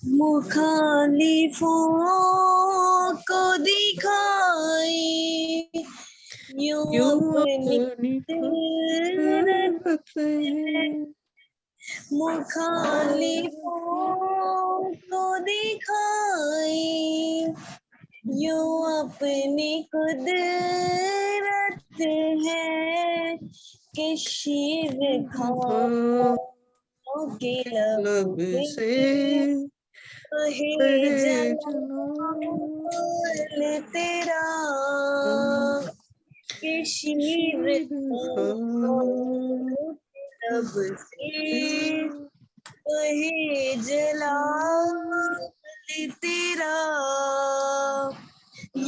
मुखालिफों को दिखाए यूं अपनी कुदरत है। मुखालिफों को दिखाए यूं अपनी कुदरत है कि शीर खाओ के लब से कहे जलाल तेरा कि शीर लब से कहे जलाल तेरा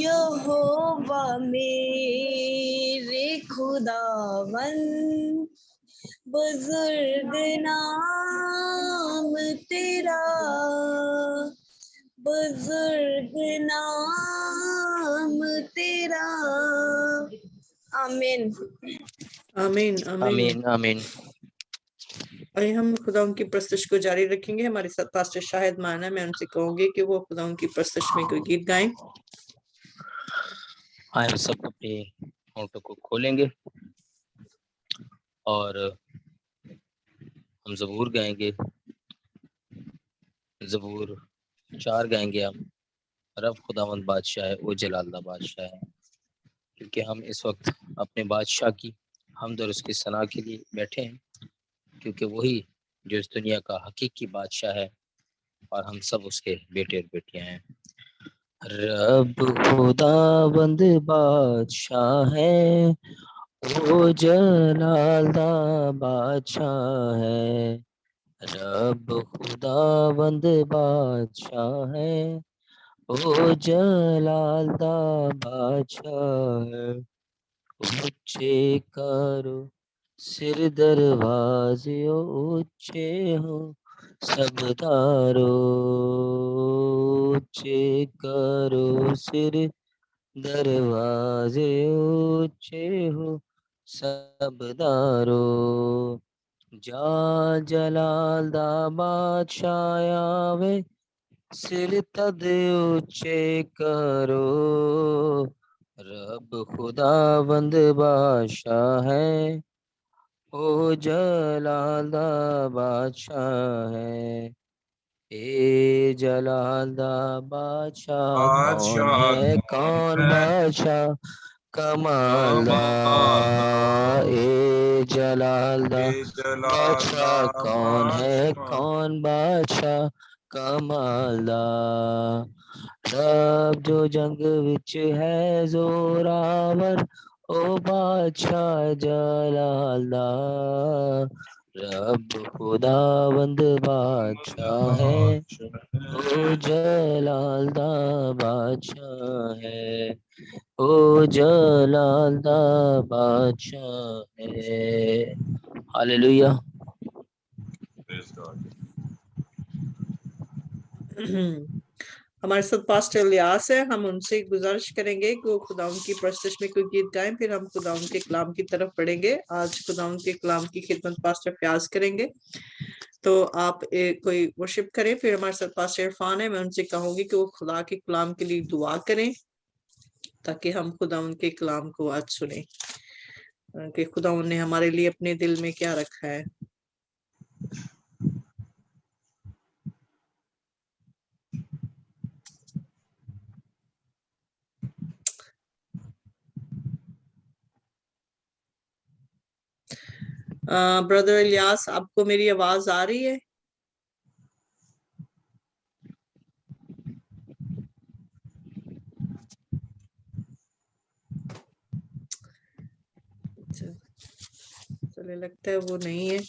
यहोवा मेरे खुदावन बुजुर्ग नाम तेरा बुजुर्ग नाम तेरा। आमीन आमीन आमीन आमीन। और हम खुदा उनकी प्रस्तुति को जारी रखेंगे। हमारे साथ पास्टर शाहिद माना, मैं उनसे कहूंगी कि वो खुदा उनकी प्रस्तुति में कोई गीत गाएं। हम सब अपने होंठों को खोलेंगे और हम ज़बूर गाएंगे। ज़बूर 4 गाएंगे हम। रब खुदावंद बादशाह है, वो जलालदा बादशाह है। क्योंकि हम इस वक्त अपने बादशाह की हमद और उसकी सना के लिए बैठे हैं, क्योंकि वही जो इस दुनिया का हकीकी बादशाह है और हम सब उसके बेटे और बेटियां हैं। रब खुदावंद बादशाह है, वो जलालदा बादशाह है। रब खुदावंद बादशाह है, वो जलालदा बादशाह है। ऊंचे करो सिर दरवाजे, ऊंचे हो सब दारो। ऊंचे करो सिर दरवाजे, ऊंचे हो सब दारो। जा जलालदा बादशाह आवे, सिर तद ऊंचे करो। रब खुदावंद बादशाह है, ओ जलालदा बादशाह है। ए जलालदा बादशाह कौन है, कौन बादशाह कमालदा। ए जलालदा बादशाह कौन है, कौन बादशाह कमालदा। रब जो जंग विच है जोरावर, ओ बादशाह जलालदा। रब खुदावंद बादशाह है, ओ जलालदा बादशाह है। ओ जलालदा बादशाह है। हालेलुया। हमारे साथ पास्टर इलियास है, हम उनसे गुजारिश करेंगे कि वो खुदा उनकी प्रस्तुति में कोई गीत गाएं, फिर हम खुदा उनके कलाम की तरफ बढ़ेंगे। आज खुदा उनके कलाम की खिदमत पास्टर फयाज करेंगे, तो आप कोई वर्शिप करें। फिर हमारे साथ पास्टर इरफान है, मैं उनसे कहूंगी कि वो खुदा के कलाम के लिए दुआ करें ताकि हम खुदा उनके कलाम को आज सुने कि खुदा ने हमारे लिए अपने दिल में क्या रखा है। ब्रदर इलियास, आपको मेरी आवाज आ रही है? चले लगता है वो नहीं है,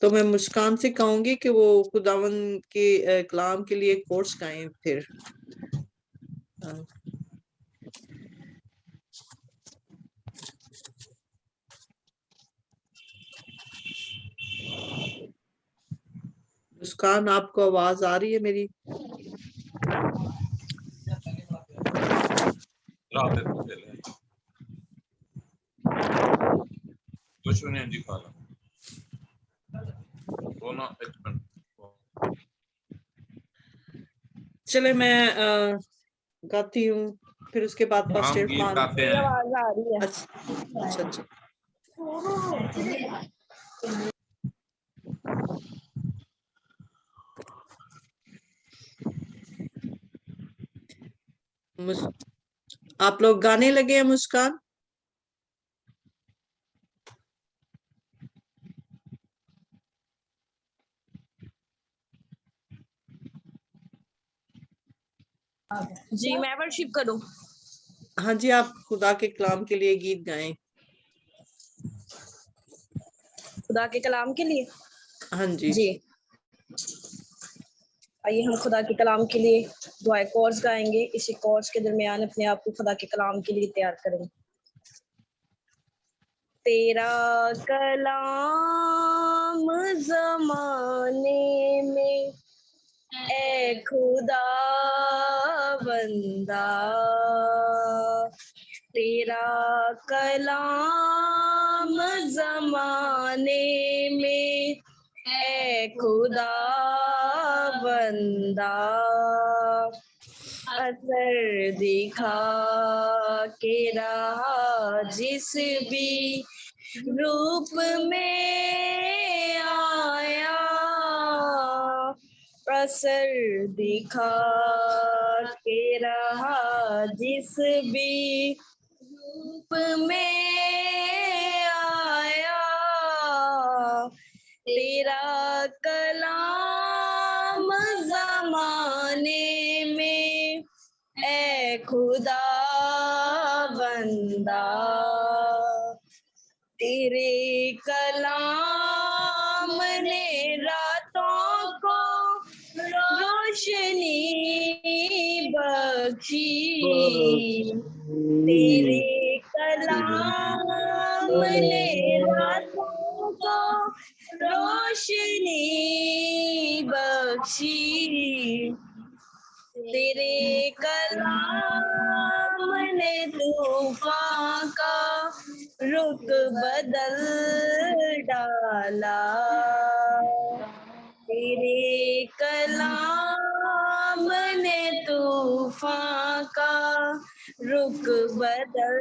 तो मैं मुस्कान से कहूंगी कि वो खुदावन के कलाम के लिए कोर्स गाएं। फिर मुस्कान, आपको आवाज आ रही है मेरी? चले मैं गाती हूँ, फिर उसके बाद पास्टर हम गीत इरफान। गाते हैं। आवाज आ रही है। अच्छा अच्छा। आप लोग गाने लगे हैं मुस्कान? जी मैं वर्शिप करूं। हाँ जी, आप खुदा के कलाम के लिए गीत गाएं। खुदा के कलाम के लिए। हाँ जी। जी आइए हम खुदा के कलाम के लिए दुआए कोर्स गाएंगे। इसी कोर्स के दरमियान अपने आप को खुदा के कलाम के लिए तैयार करेंगे। तेरा कलाम जमाने में ए खुदा बंदा, तेरा कलाम जमाने में ए खुदा बंदा, असर दिखा के रहा जिस भी रूप में आया, असर दिखा के रहा जिस भी रूप में आया, तेरा कलाम जमाने में ए खुदा बंदा, तेरे कलाम ने रातों को रोशनी बख्शी, तेरे कलाम ने रातों को रोशनी बख्शी, तेरे कलाम ने तूफान का रुख बदल डाला, तेरे कलाम ने तूफान का रुख बदल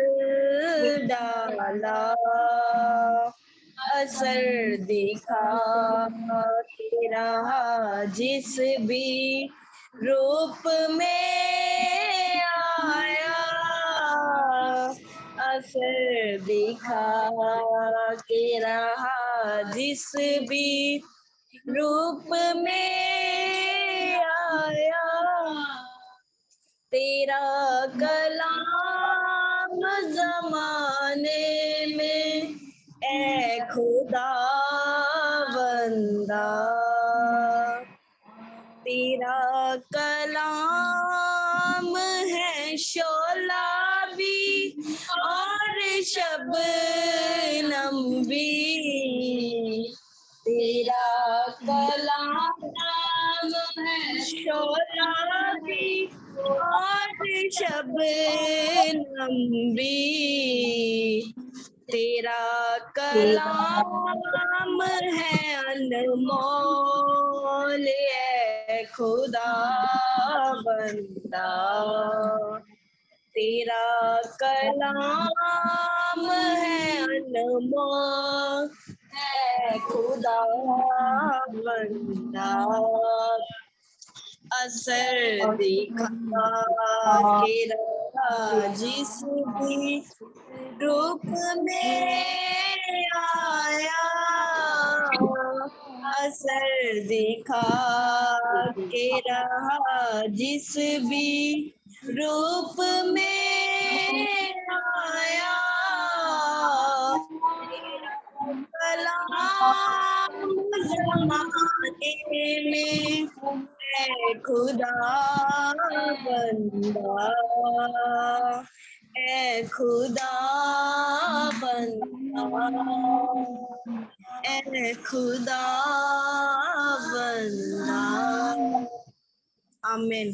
डाला, असर दिखा तेरा जिस भी रूप में आया, असर दिखा के रहा जिस भी रूप में आया, तेरा कलाम जमाने में ए खुदा बंदा, तेरा कलाम है शोला भी और शबनम भी, तेरा कलाम है शोला भी और शबनम भी, तेरा कलाम है अनमोल ए खुदा बंदा, तेरा कलाम है अनमोल ए खुदा बंदा, असर दिखा के रहा जिस भी रूप में आया, असर दिखा के रहा जिस भी रूप में आया, कलाम जमाने में ए खुदा बंदा, ए खुदा बंदा, ए खुदा बंदा। आमीन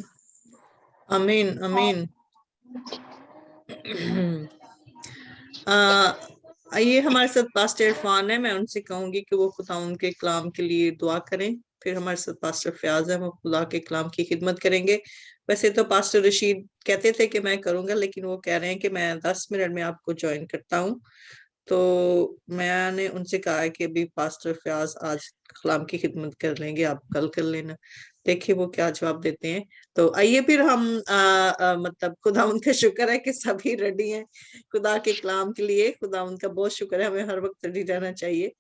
आमीन आमीन। आइए हमारे साथ पास्टर इरफान है, मैं उनसे कहूंगी कि वो खुदा उनके कलाम के लिए दुआ करें। फिर हमारे साथ पास्टर फयाज है, वो खुदा के कलाम की खिदमत करेंगे। वैसे तो पास्टर रशीद कहते थे कि मैं करूंगा, लेकिन वो कह रहे हैं कि मैं 10 मिनट में आपको ज्वाइन करता हूँ। तो मैंने उनसे कहा है कि अभी पास्टर फयाज आज कलाम की खिदमत कर लेंगे, आप कल कर लेना। देखिए वो क्या जवाब देते हैं। तो आइए फिर हम मतलब खुदा उनका शुक्र है कि सभी रेडी हैं खुदा के कलाम के लिए। खुदा उनका बहुत शुक्र है, हमें हर वक्त रेडी रहना चाहिए।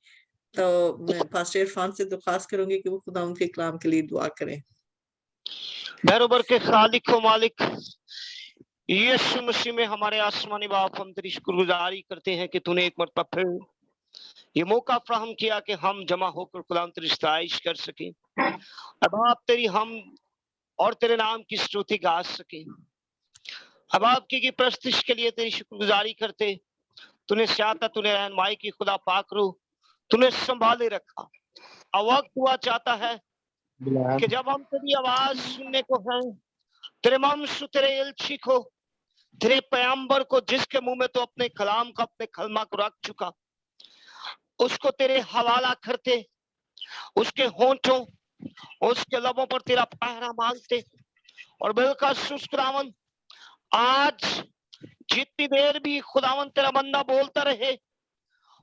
तो मैं पास्टर इरफान से दरख्वास्त करूंगी कि वो खुदा उनके कलाम के लिए दुआ करें। बरोबर के खालिक हो मालिक यीशु मसीह में हमारे आसमानी बाप, हम तेरी शुक्रगुजारी करते हैं कि तूने एक मरतबा फिर ये मौका फराहम किया कि हम जमा होकर खुदाम तेरी सताइश कर सके। अब आप तेरी हम और तेरे नाम की स्तुति गा सके। अब आपकी प्रस्तुति के लिए तेरी शुक्रगुजारी करते। तूने स्याता, तूने रहनुमाई की खुदा पाक रू, तूने संभाले रखा। अब वक्त हुआ चाहता है कि जब हम तेरी आवाज सुनने को हैं, तेरे मनुष्य, तेरे इल्ची को, तेरे पैगंबर को, जिसके मुंह में तो अपने कलाम का, अपने कलमा को रख चुका, उसको तेरे हवाला करते, उसके होंठों, उसके लबों पर तेरा पहरा मांगते। और बिल्कुल खुदावन, आज जितनी देर भी खुदावन तेरा बंदा बोलता रहे,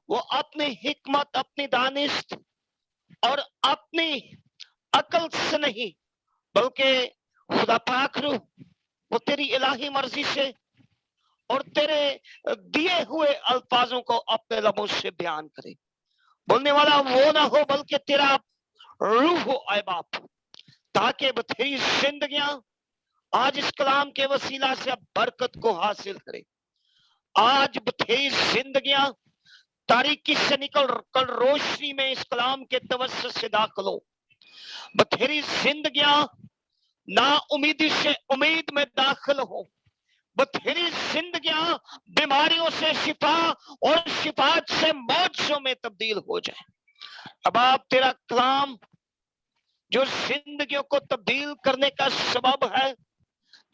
वो अपनी हिकमत, अपनी दानिश और अपनी अकल से नहीं, बल्कि खुदा पाक रू, वो तेरी इलाही मर्जी से और तेरे दिए हुए अल्फाजों को अपने लबों से बयान करे। बोलने वाला वो ना हो, बल्कि तेरा रूह हो आए बाप, ताकि तेरी जिंदगियां आज इस कलाम के वसीला से बरकत को हासिल करे। आज तेरी जिंदगियां तारीकी से निकल कर रोशनी में इस कलाम के तवज्जुह से दाखिल हो। तेरी जिंदगियां ना उम्मीदी से उम्मीद में दाखिल हो। तेरी जिंदगियां बीमारियों से शिफा और शिफा से मौजों में तब्दील हो जाए। अब आप तेरा कलाम जो जिंदगियों को तब्दील करने का सबब है,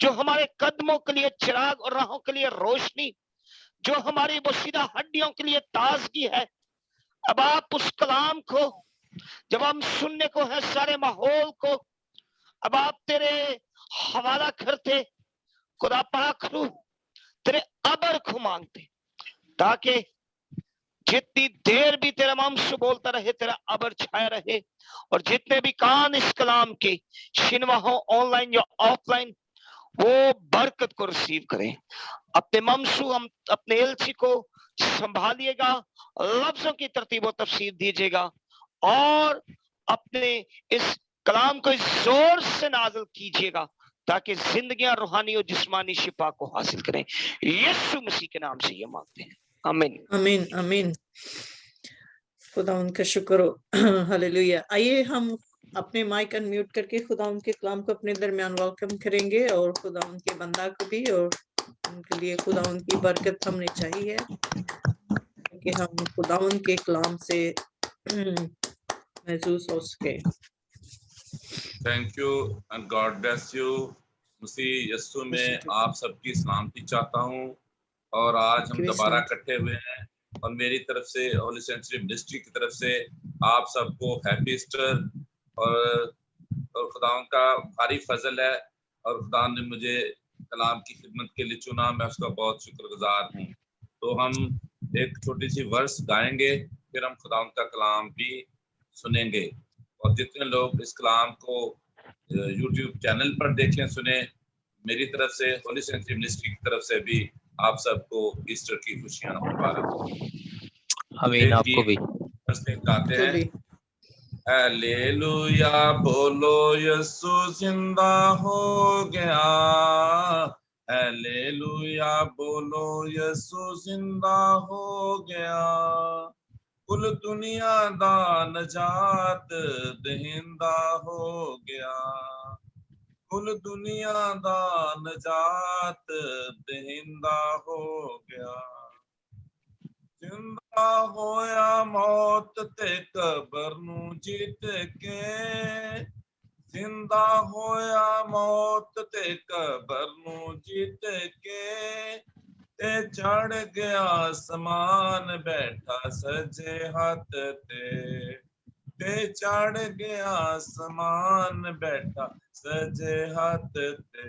जो हमारे कदमों के लिए चिराग और राहों के लिए रोशनी, जो हमारी बोसीदा हड्डियों के लिए ताजगी है, अब आप उस कलाम को जब हम सुनने को है, सारे माहौल को अब आप तेरे हवाला करते, खुदा पाक रू, तेरे अबर को मांगते, ताकि जितनी देर भी तेरा मामसू बोलता रहे, तेरा अबर छाया रहे। और जितने भी कान इस कलाम के शिनवा हो, ऑनलाइन या ऑफलाइन, वो बरकत को रिसीव करें। अपने ममसू, हम अपने एलसी को संभालिएगा, लफ्जों की तरतीब और तफसीर दीजिएगा और अपने इस कलाम को जोर से नाज़िल कीजिएगा, ताकि जिंदगियां रूहानी और जिस्मानी शिफा को हासिल करें। यीशु मसीह के नाम से ये मांगते हैं, आमीन आमीन आमीन। खुदा उनका शुक्र हो। हालेलुया। आइए हम अपने माइक अनम्यूट करके खुदा उनके कलाम को अपने दरमियान वेलकम करेंगे, और खुदा उनके बंदा को भी, और उनके लिए खुदा उनकी बरकत हमने चाहिए कि हम खुदा उनके कलाम से महसूस हो सके। Thank you and god bless you. मसीह यीशु में आप सबकी सलामती चाहता हूँ। और आज हम दोबारा इकट्ठे हुए हैं, और मेरी तरफ से होली सेंचुरी मिनिस्ट्री की तरफ से आप सबको हैप्पी ईस्टर। और खुदा का भारी फजल है, और खुदा ने मुझे कलाम की खिदमत के लिए चुना, मैं उसका बहुत शुक्रगुजार हूँ। तो हम एक छोटी सी वर्स गाएंगे, फिर हम खुदा का कलाम भी सुनेंगे। और जितने लोग इस कलाम को YouTube चैनल पर देखें, सुने, मेरी तरफ से होली सेंचुरी मिनिस्ट्री की तरफ से भी आप सबको ईस्टर की खुशियां मुबारक। आमीन। आपको भी गाते हैं। हालेलुया बोलो, यीशु जिंदा हो गया। हालेलुया बोलो, यीशु जिंदा हो गया। कुल दुनिया दा नजात दहिंदा हो गया। कुल दुनिया दा नजात दहिंदा हो गया। जिंदा होया मौत ते कबर नू जीत के। जिंदा होया मौत ते कबर नू जीत के। ते चढ़ गया आसमान, बैठा सजे हाथ ते। ते चढ़ गया आसमान बैठा सजे हाथ ते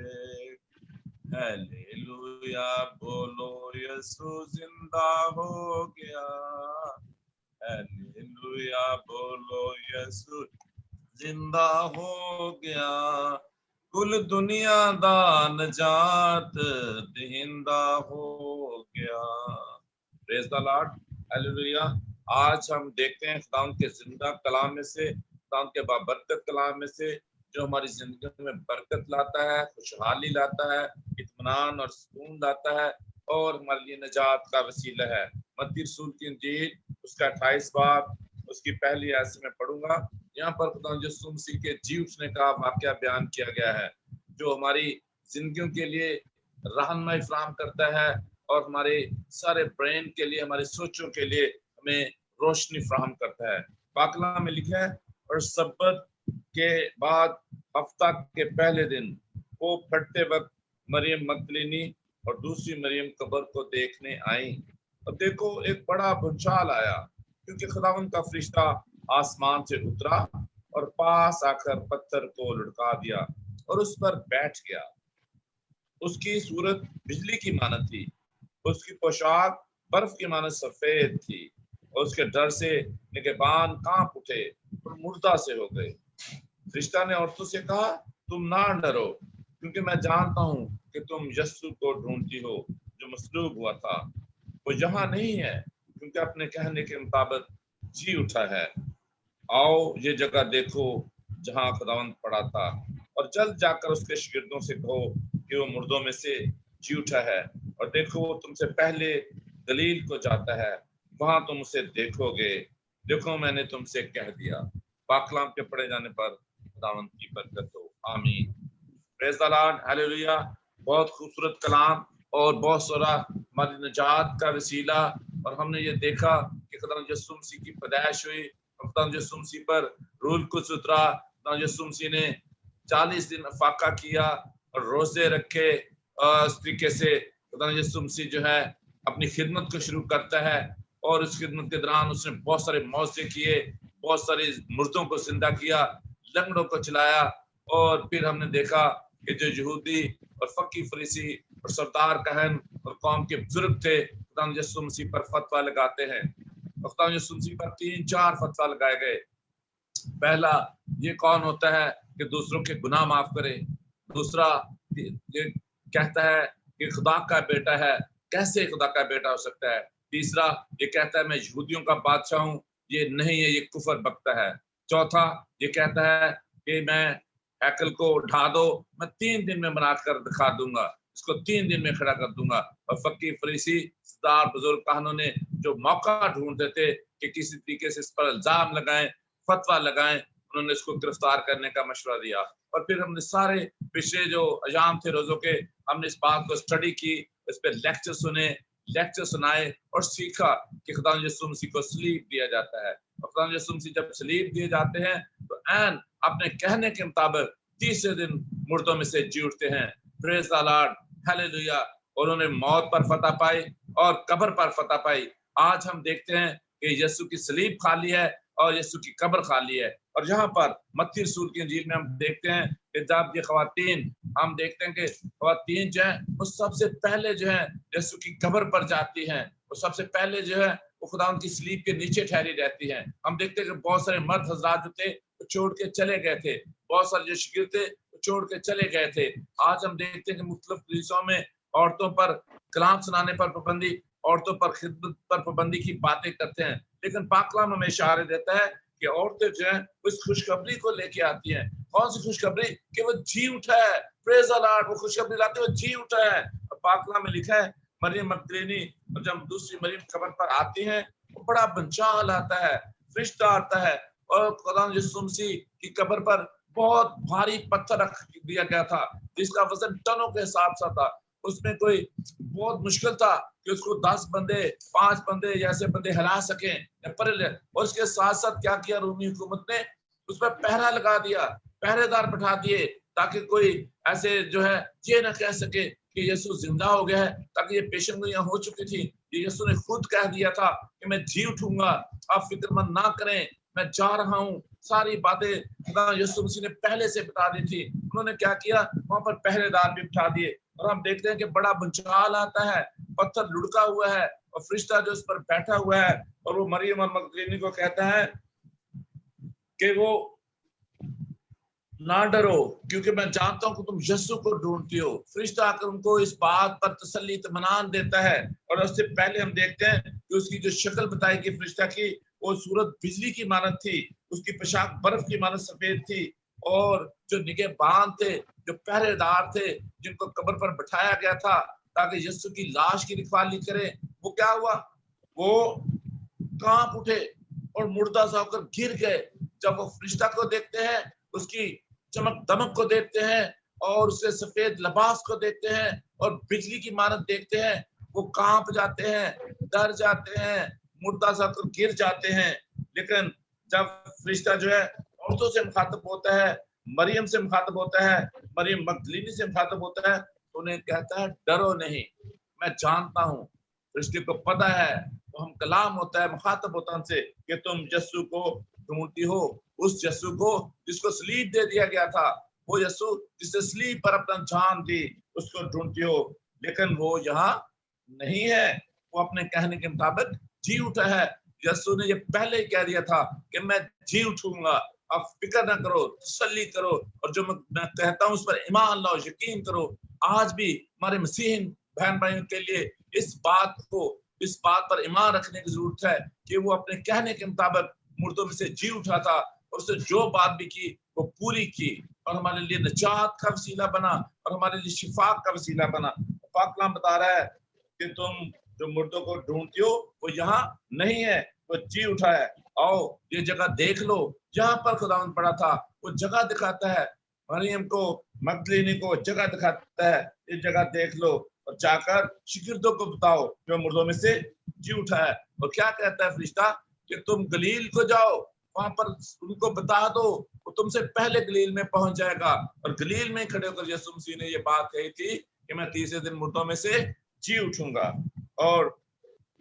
हालेलुया बोलो यीशु जिंदा हो गया हालेलुया बोलो यीशु जिंदा हो गया कुल दुनिया दा नजात देहिंदा हो गया प्रेज द लॉर्ड हालेलुया आज हम देखते हैं खुदावंद के जिंदा कलाम में से खुदावंद के बाबरकत कलाम में से जो हमारी जिंदगी में बरकत लाता है खुशहाली लाता है इत्मीनान और सुकून लाता है और हमारे लिए निजात का वसीला है मत्ती रसूल की इंजील उसका 28 बाब उसकी पहली आयत से मैं पढ़ूंगा यहाँ पर खुदावंद यीशु मसीह के जी उठने का वाकया बयान किया गया है जो हमारी जिंदगियों के लिए रहनुमाई फराहम करता है और हमारे सारे ब्रेन के लिए हमारे सोचों के लिए हमें रोशनी फराहम करता है पाक कलाम में लिखा है और सब्बत के बाद हफ्ता के पहले दिन वो फटते वक्त मरियम मगदलीनी और दूसरी मरियम कब्र को देखने आई और देखो एक बड़ा भूचाल आया क्योंकि खुदावंद का फरिश्ता आसमान से उतरा और पास आकर पत्थर को लुढ़का दिया और उस पर बैठ गया उसकी सूरत बिजली की मानद थी उसकी पोशाक बर्फ की मानद सफेद थी और उसके डर से निगहबान कांप उठे और मुर्दा से हो गए फरिश्ता ने औरतों से कहा तुम ना डरो क्योंकि मैं जानता हूं कि तुम यस्सु को ढूंढती हो जो मसलूब हुआ था वो यहाँ नहीं है क्योंकि अपने कहने के मुताबिक जी उठा है आओ ये जगह देखो जहां खुदावंद पड़ा था और जल्द जाकर उसके शागिर्दों से कहो कि वो मुर्दों में से जी उठा है और देखो वो तुमसे पहले गलील को जाता है वहां तुम उसे देखोगे देखो मैंने तुमसे कह दिया पाक कलाम के पढ़े जाने पर खुदावंद की बरकत हो आमीन प्रेज द लॉर्ड हालेलुया बहुत खूबसूरत कलाम और बहुत सारा हमारी निजात का वसीला और हमने ये देखा कि खुदावंद यीशु मसीह की पैदाइश हुई खुदावंद यीशु मसीह पर रूह कुद्स उतरा खुदावंद यीशु मसीह ने 40 दिन फाका किया और रोजे रखे इस तरीके से खुदावंद यीशु मसीह जो है अपनी खिदमत को शुरू करता है और उस खिदमत के दौरान उसने बहुत सारे मौजे किए बहुत सारे मुर्दों को जिंदा किया लंगड़ों को चलाया और फिर हमने देखा कि जो यहूदी और फकी फरीसी और सरदार कहन और कौम के बुजुर्ग थे खुदावंद यीशु मसीह पर फतवा लगाते हैं खुदावंद यीशु मसीह पर 3-4 फतवा लगाए गए पहला ये कौन होता है कि दूसरों के गुनाह माफ करे दूसरा ये कहता है कि खुदा का बेटा है कैसे खुदा का बेटा हो सकता है तीसरा ये कहता है मैं यहूदियों का बादशाह हूँ ये नहीं है ये कुफर बकता है चौथा ये कहता है कि मैं हैकल को उठा दो मैं 3 दिन में बनाकर दिखा दूंगा इसको 3 दिन में खड़ा कर दूंगा और फकी फरीसी सरदार बुजुर्ग काहनों ने जो मौका ढूंढते थे कि किसी तरीके से इस पर इल्जाम लगाएं फतवा लगाएं उन्होंने इसको गिरफ्तार करने का मशवरा दिया और फिर हमने सारे पिछले जो अयाम थे रोजों के हमने इस बात को स्टडी की इस पे लेक्चर सुनाए और सीखा कि खुदावंद यीशु मसीह को सलीब दिया जाता है और खुदावंद यीशु मसीह जब सलीब दिए जाते हैं तो ऐन अपने कहने के मुताबिक तीसरे दिन मुर्दों में से जी उठते हैं प्रेज द लॉर्ड हालेलुया उन्होंने मौत पर फतह पाई और कब्र पर फतह पाई आज हम देखते हैं कि यीशु की सलीब खाली है और यीशु की कब्र खाली है और यहाँ पर मत्ती रसूल की इंजील में हम देखते हैं कि जब ये खवातीन हम देखते हैं कि खवातीन जो है वो सबसे पहले जो है यीशु की कब्र पर जाती हैं वो सबसे पहले जो है वो खुदावंद की सलीब के नीचे ठहरी रहती हैं हम देखते हैं कि बहुत सारे मर्द हजरात जो थे वो छोड़ के चले गए थे बहुत सारे जो शागिर्द थे वो छोड़ के चले गए थे आज हम देखते हैं कि मुख्तलिफ कलीसियाओं में औरतों पर कलाम सुनाने पर पाबंदी औरतों पर खिदमत पर पाबंदी की बातें करते हैं लेकिन पाक कलाम हमें इशारे देता है कि औरतें जो है उस खुशखबरी को लेके आती हैं कौन सी खुशखबरी कि वो जी उठा है प्रेज द लॉर्ड वो खुशखबरी लाते वो जी उठा है और पाक कलाम में लिखा है मरियम मगदलीनी और जब दूसरी मरियम कब्र पर आती हैं वो बड़ा भंचाल आता है फरिश्ता आता है और खुदावंद यीशु मसीह की कब्र पर बहुत भारी पत्थर रख दिया गया था जिसका वजन टनों के हिसाब से था उसमें कोई बहुत मुश्किल था कि उसको 10 बंदे 5 बंदे ऐसे बंदे हिला सकें और उसके साथ साथ क्या किया रोमी हुकूमत ने उस पर पहरा लगा दिया पहरेदार बैठा दिए ताकि कोई ऐसे जो है ये ना कह सके कि यीशु जिंदा हो गया है ताकि ये पेशेंगोइयां हो चुकी थी ये यीशु ने खुद कह दिया था कि मैं जी उठूंगा आप फिक्रमंद ना करें मैं जा रहा हूँ। सारी बातें खुदा यीशु मसीह ने पहले से बता दी थी। उन्होंने क्या किया, वहां पर पहरेदार भी बिठा दिए और हम देखते हैं कि बड़ा भूचाल आता है, पत्थर लुढ़का हुआ है और फरिश्ता जो उस पर बैठा हुआ है और वो मरियम और मगदलीनी को कहता है कि वो ना डरो, क्योंकि मैं जानता हूं कि तुम यीशु को ढूंढती हो। फरिश्ता आकर उनको इस बात पर तसल्ली इत्मीनान देता है। और उससे पहले हम देखते हैं कि उसकी जो शक्ल बताई गई फरिश्ता की, वो सूरत बिजली की मानद थी, उसकी पोशाक बर्फ की मानद सफेद थी। और जो निगहबान थे, जो पहरेदार थे, जिनको कब्र पर बिठाया गया था ताकि यीशु की लाश की रखवाली करें, वो क्या हुआ, वो कांप उठे और मुर्दा सा होकर गिर गए। जब वो फरिश्ता को देखते हैं, उसकी चमक दमक को देखते हैं और उसके सफेद लिबास को देखते हैं और बिजली की मानद देखते हैं, वो कांप जाते हैं, डर जाते हैं, मुर्दा सा होकर गिर जाते हैं। लेकिन जब फरिश्ता जो है औरतों से मुखातब होता है, मरियम से मुखातब होता है, मरियम मगदलीनी से मुखातब होता है, तो उन्हें कहता है डरो नहीं, मैं जानता हूँ। फरिश्ते को पता है, वो हम कलाम होता है, मुखातब होता है उनसे कि तुम यीशु को ढूंढती हो, उस यीशु को जिसको सलीब दे दिया गया था, वो यीशु जिसने सलीब पर अपना जान दी, उसको ढूंढती हो। लेकिन वो यहाँ नहीं है, वो अपने कहने के मुताबिक जी उठा है। यीशु ने ये पहले ही कह दिया था कि मैं जी उठूंगा, आप फिक्र ना करो, तसल्ली करो, और जो मैं कहता हूँ उस पर ईमान लाओ, यकीन करो। आज भी हमारे मसीही बहन भाइयों के लिए इस बात पर ईमान रखने की जरूरत है कि वो अपने कहने के मुताबिक मुर्दों में से जी उठा था और उसने जो बात भी की वो पूरी की और हमारे लिए निजात का वसीला बना और हमारे लिए शिफा का वसीला बना। पाक कलाम बता रहा है कि तुम जो मुर्दों को ढूंढती हो वो यहाँ नहीं है, वो जी उठा है। आओ ये जगह देख लो जहाँ पर खुदावंद पड़ा था, वो जगह दिखाता है। मरियम को, मगदलीनी को जगह दिखाता है, ये जगह देख लो और जाकर शिगिर्दों को बताओ जो मुर्दों में से जी उठा है। और क्या कहता है फरिश्ता कि तुम गलील को जाओ, वहां पर उनको बता दो, वो तुमसे पहले गलील में पहुंच जाएगा। और गलील में खड़े होकर यीशु मसीह ने ये बात कही थी कि मैं तीसरे दिन मुर्दों में से जी उठूंगा और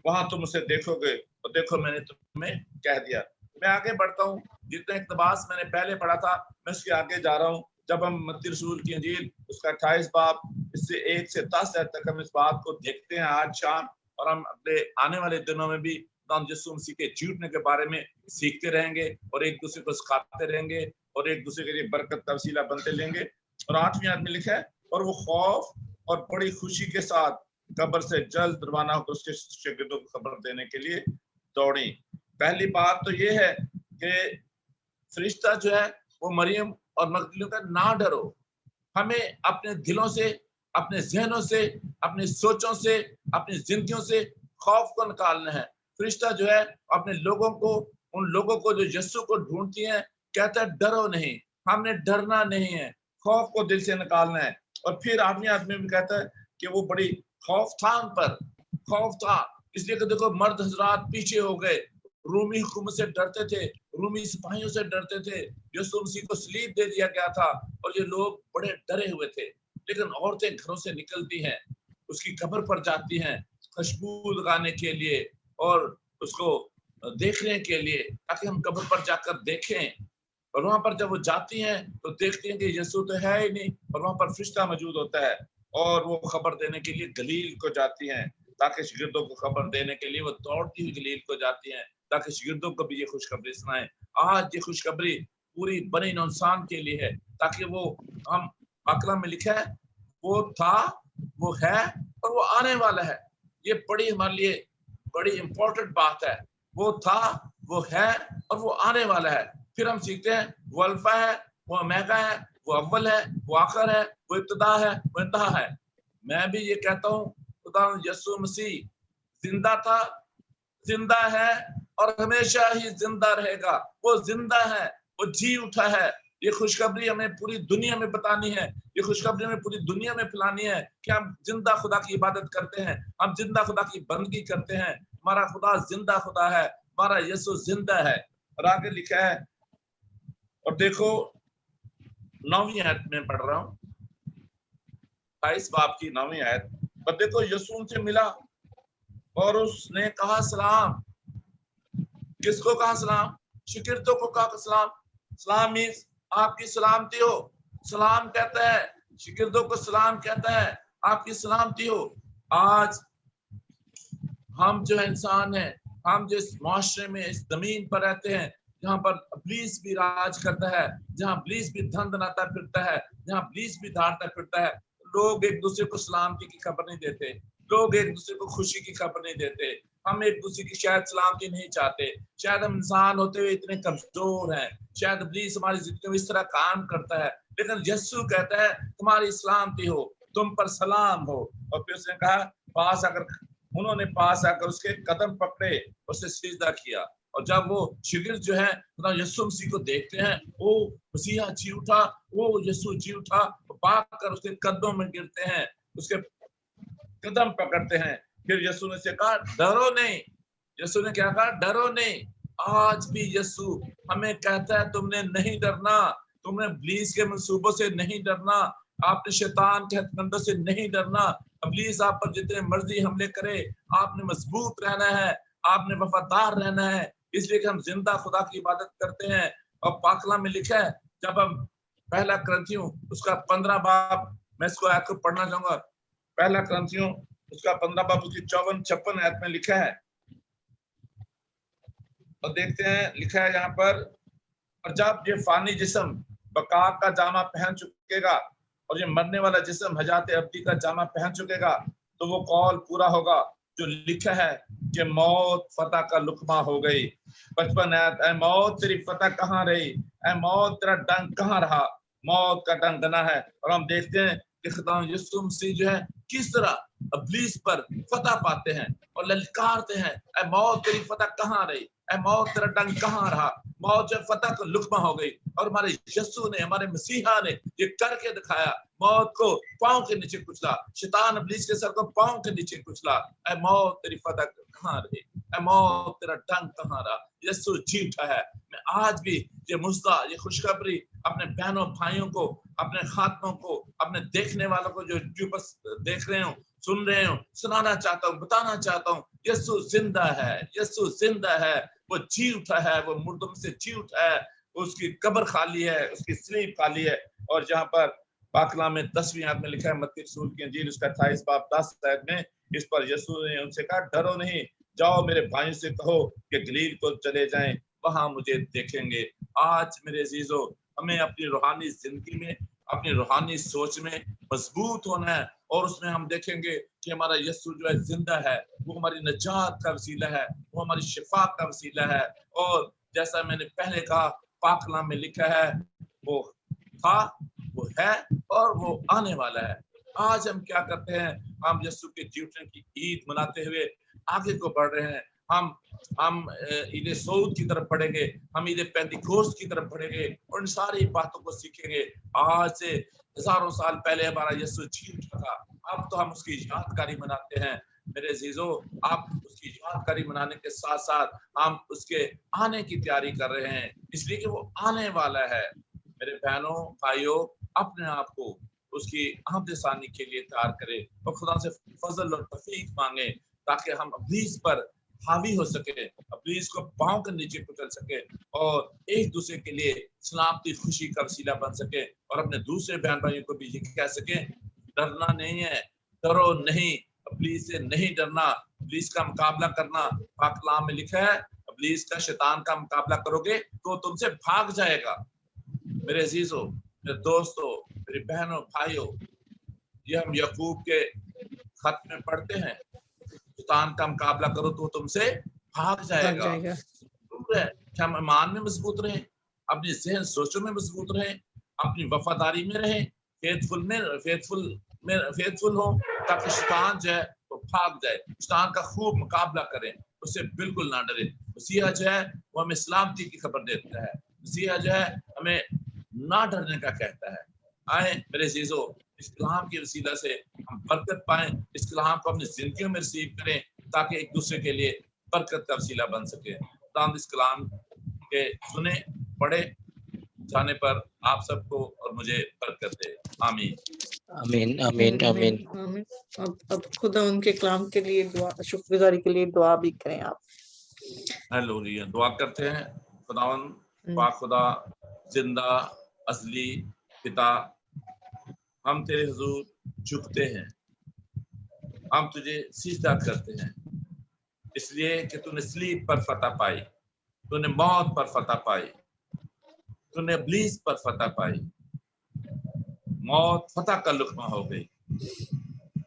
वहां तुम उसे देखोगे। और देखो मैंने तुम्हें कह दिया। मैं आगे बढ़ता हूँ, जितना इक़्तिबास मैंने पहले पढ़ा था मैं उसके आगे जा रहा हूँ। जब हम मत्ती रसूल की इंजील उसका 28 बाब इससे 1 से 10 तक हम इस बात को देखते हैं आज शाम, और हम अपने आने वाले दिनों में भी यीशु मसीह के झूठने के बारे में सीखते रहेंगे और एक दूसरे को सिखाते रहेंगे और एक दूसरे के लिए बरकत का वसीला बनते लेंगे। और 8वीं आयत में लिखा है, और वो खौफ और बड़ी खुशी के साथ कब्र से जल्द रवाना होकर उसके शागिर्दों को खबर देने के लिए दौड़ी। पहली बात तो ये है कि फरिश्ता जो है वो मरियम और मगदलीनी का ना डरो। हमें अपने दिलों से, अपने जहनों से, अपनी सोचों से, अपनी जिंदगियों से खौफ को निकालना है। फरिश्ता जो है अपने लोगों को, उन लोगों को जो यीशु को ढूंढती हैं, कहता है डरो नहीं, हमने डरना नहीं है, खौफ को दिल से निकालना है। और फिर 8वीं आयत में भी कहता है कि वो बड़ी खौफ था उन पर, खौफ था इसलिए कि देखो मर्द हजरात पीछे हो गए, रूमी हुकूमत से डरते थे, रूमी सिपाहियों से डरते थे, यीशु मसीह को सलीब दे दिया गया था और ये लोग बड़े डरे हुए थे। लेकिन औरतें घरों से निकलती हैं, उसकी कब्र पर जाती हैं खुशबू लगाने के लिए और उसको देखने के लिए, ताकि हम कब्र पर जाकर देखें। और वहां पर जब वो जाती हैं तो देखती हैं कि यीशु तो है ही नहीं, और वहां पर फरिश्ता मौजूद होता है और वो खबर देने के लिए गलील को जाती हैं, ताकि शागिर्दों को खबर देने के लिए वो दौड़ती हुई गलील को जाती हैं, ताकि शागिर्दों को भी ये खुशखबरी सुनाएं। आज ये खुशखबरी पूरी बनी इंसान के लिए है, ताकि वो, हम अकलम में लिखा है, वो था, वो है और वो आने वाला है। ये बड़ी हमारे लिए बड़ी इंपॉर्टेंट बात है। वो था, वो है और वो आने वाला है। फिर हम सीखते हैं वो अल्फा है, वो ओमेगा है, वो अव्वल है, वो आखिर है, वो इब्तिदा है, वो इंतहा है। मैं भी ये कहता हूँ खुदा यीशु मसीह जिंदा था, जिंदा है और हमेशा ही जिंदा रहेगा। वो जिंदा है, वो जी उठा है। ये खुशखबरी हमें पूरी दुनिया में बतानी है, ये खुशखबरी हमें पूरी दुनिया में फैलानी है कि हम जिंदा खुदा की इबादत करते हैं, हम जिंदा खुदा की बंदगी करते हैं। हमारा खुदा जिंदा खुदा है, हमारा यीशु जिंदा है। और आगे लिखा है, और देखो 9वीं आयत में पढ़ रहा हूँ, 22 बाब की 9वीं आयत। पर देखो यीशु उनसे मिला और उसने कहा सलाम। किसको कहा सलाम? शागिर्दों को कहा सलाम। सलाम मीन्स आपकी सलामती हो। सलाम कहता है, शागिर्दों को सलाम कहता है, आपकी सलामती हो। आज हम जो इंसान हैं, हम जिस माशरे में, इस जमीन पर रहते हैं, जहाँ पर इब्लीस भी राज करता है, जहाँ इब्लीस भी धन दनाता फिरता है, जहाँ इब्लीस भी धारता फिरता है, लोग एक दूसरे को सलामती की खबर नहीं देते, लोग एक दूसरे को खुशी की खबर नहीं देते। हम एक दूसरे की शायद सलामती नहीं चाहते, शायद हम इंसान होते हुए इतने कमजोर हैं, शायद इब्लीस हमारी जिंदगी में इस तरह काम करता है, लेकिन यीशु कहता है तुम्हारी सलामती हो, तुम पर सलाम हो। और फिर उसने कहा पास आकर, उन्होंने पास आकर उसके कदम पकड़े, उसे सिजदा किया। और जब वो शिगिर्द जो है खुदा यीशु मसीह को देखते हैं, वो मसीहा जी उठा, वो यीशु जी उठा, भाग कर उसके कदमों में गिरते हैं, उसके कदम पकड़ते हैं। फिर यीशु ने से कहा डरो नहीं। यीशु ने क्या कहा? डरो नहीं। आज भी यीशु हमें कहता है तुमने नहीं डरना, तुमने इब्लीस के मंसूबों से नहीं डरना, आपने शैतान के हथकंडों से नहीं डरना। इब्लीस आप पर जितने मर्जी हमले करे, आपने मजबूत रहना है, आपने वफादार रहना है। इसलिए कि हम जिंदा खुदा की इबादत करते हैं। और पाकला में लिखा है, जब हम पहला क्रंथियों उसका 15 बाब, मैं इसको आयत को पढ़ना चाहूंगा। पहला क्रंथियों उसका 15 बाब उसकी 54-56 आयत में लिखा है, और देखते हैं लिखा है यहाँ पर, और जब ये फानी जिस्म बका का जामा पहन चुकेगा और ये मरने वाला जिस्म हयात अब्दी का जामा पहन चुकेगा, तो वो कौल पूरा होगा जो लिखा है कि मौत फतह का लुकमा हो गई। 55 आयत, ऐ मौत तेरी फतह कहाँ रही, ऐ मौत तेरा डंक कहाँ रहा। मौत का डंक गना है। और हम देखते हैं कि खुदा यीशु मसीह जो है किस तरह इब्लीस पर फतह पाते हैं और ललकारते हैं, ऐ मौत तेरी फतह कहाँ रही, ऐ मौत तेरा डंक कहाँ रहा। मौत जो फतह को लुकमा हो गई, और हमारे यीशु ने, हमारे मसीहा ने ये करके दिखाया। मौत को पांव के नीचे कुचला, शैतान इब्लीस के सर को पांव के नीचे कुचला। ऐ मौत तेरी फतह कहाँ रही, ऐ मौत तेरा डंक कहाँ रहा। यीशु जी उठा है। मैं आज भी ये मुस्दा, ये खुशखबरी अपने बहनों भाइयों को, अपने खातमों को, अपने देखने वालों को जो देख रहे हो, सुन रहे हो, सुनाना चाहता हूँ, बताना चाहता हूँ, यीशु जिंदा है, यीशु जिंदा है। वो जी उठा है, वो मुर्दों से जी उठा है, उसकी कब्र खाली है, उसकी स्लीब खाली है। और जहाँ पर पाकला में 10वीं आयत में लिखा है, मत्ती रसूल की इंजील उसका 28 बाब 10 आयत में, इस पर यीशु ने उनसे कहा डरो नहीं, जाओ मेरे भाइयों से कहो कि गलील को चले जाएं, वहां मुझे देखेंगे। आज मेरे अजीजों, हमें अपनी रूहानी जिंदगी में, अपनी रूहानी सोच में मजबूत होना है, और उसमें हम देखेंगे कि हमारा यीशु जो है जिंदा है, वो हमारी निजात का वसीला है, वो हमारी शिफा का वसीला है। और जैसा मैंने पहले कहा, पाक कलाम में लिखा है वो था, वो है और वो आने वाला है। आज हम क्या करते हैं? हम यीशु के जी उठने की ईद मनाते हुए आगे को बढ़ रहे हैं। हम ईद सऊद की तरफ बढ़ेंगे, हम ईद पेंतिकोस्त की तरफ बढ़ेंगे और इन सारी बातों को सीखेंगे। आज से हजारों साल पहले हमारा यीशु जी उठा था, अब तो हम उसकी यादगारी मनाते हैं। मेरे अजीजों, आप उसकी यादगारी मनाने के साथ साथ हम उसके आने की तैयारी कर रहे हैं, इसलिए कि वो आने वाला है। मेरे बहनों भाइयों, अपने आप को उसकी आमद-ए-सानी के लिए तैयार करें और खुदा से फजल और तौफीक मांगे, ताकि हम इब्लीस पर हावी हो सके, इब्लीस को पांव के नीचे कुचल सके और एक दूसरे के लिए सलामती खुशी का वसीला बन सके, और अपने दूसरे बहन भाइयों को भी ये कह सके डरना नहीं है, डरो नहीं, इब्लीस से नहीं डरना, इब्लीस का मुकाबला करना। पाक कलाम में लिखा है इब्लीस का, शैतान का मुकाबला करोगे तो तुमसे भाग जाएगा। मेरे अजीजों, मेरे दोस्तों, मेरी बहनों भाइयों, ये हम याकूब के खत में पढ़ते हैं, शैतान का मुकाबला करो तो तुमसे भाग जाएगा। क्या हम ईमान में मजबूत रहें, अपनी जहन सोचों में मजबूत रहें, अपनी वफादारी में रहें, फेथफुल हो, ताकि शैतान जो है वो भाग जाए। शैतान का खूब मुकाबला करें, उससे बिल्कुल ना डरे। मसीहा जो है वो हमें सलामती की खबर देता है, मसीहा जो है हमें ना डरने का कहता है। आए मेरे अजीजों, इस कलाम के वसीला से हम बरकत पाएं, इस कलाम को अपनी जिंदगी में रिसीव करें, ताकि एक दूसरे के लिए बरकत का वसीला बन सके। इस कलाम के सुने पढ़े जाने पर आप सबको और मुझे बरकत दे। आमीन आमीन आमीन आमीन। अब खुदा उनके कलाम के लिए दुआ, शुक्रगुजारी के लिए दुआ भी करें आप। हालेलुया, दुआ करते हैं। खुदावन पाक खुदा जिंदा असली पिता, हम तेरे हुजूर झुकते हैं, हम तुझे सिजदा करते हैं, इसलिए कि तूने सलीब पर फतह पाई, तूने मौत पर फतह पाई, तूने इब्लीस पर फतह पाई, मौत फतह का लुकमा हो गई।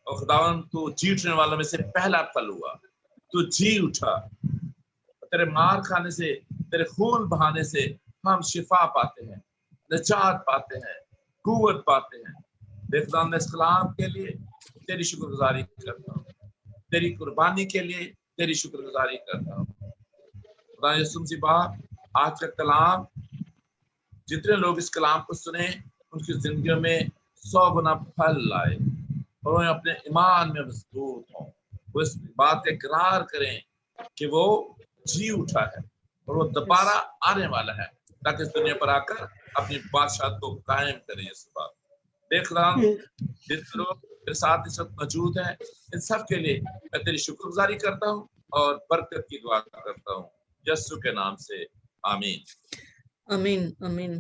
और खुदावन तू जी उठने वालों में से पहला फल हुआ, तू जी उठा, तेरे मार खाने से, तेरे खून बहाने से हम शिफा पाते हैं, निजात पाते हैं, कुव्वत पाते हैं। खुदा मैं इस कलाम के लिए तेरी शुक्रगुजारी करता हूँ, तेरी कुर्बानी के लिए तेरी शुक्रगुजारी करता हूँ। खुदा यीशु मसीह बाप, आज का कलाम, जितने लोग इस कलाम को सुने उनकी जिंदगियों में 100 गुना फल लाए और वो अपने ईमान में मजबूत हों, वो इस बात का इकरार करें कि वो जी उठा है और वो दोबारा आने वाला है ताकि इस दुनिया पर आकर अपनी बादशाह को कायम करे। इस बात देख रहा हूँ जितने लोग मेरे साथ इस वक्त मौजूद हैं, इन सब के लिए मैं तेरी शुक्रगुजारी करता हूँ और बरकत की दुआ करता हूँ यीशु के नाम से, आमीन। आमीन आमीन।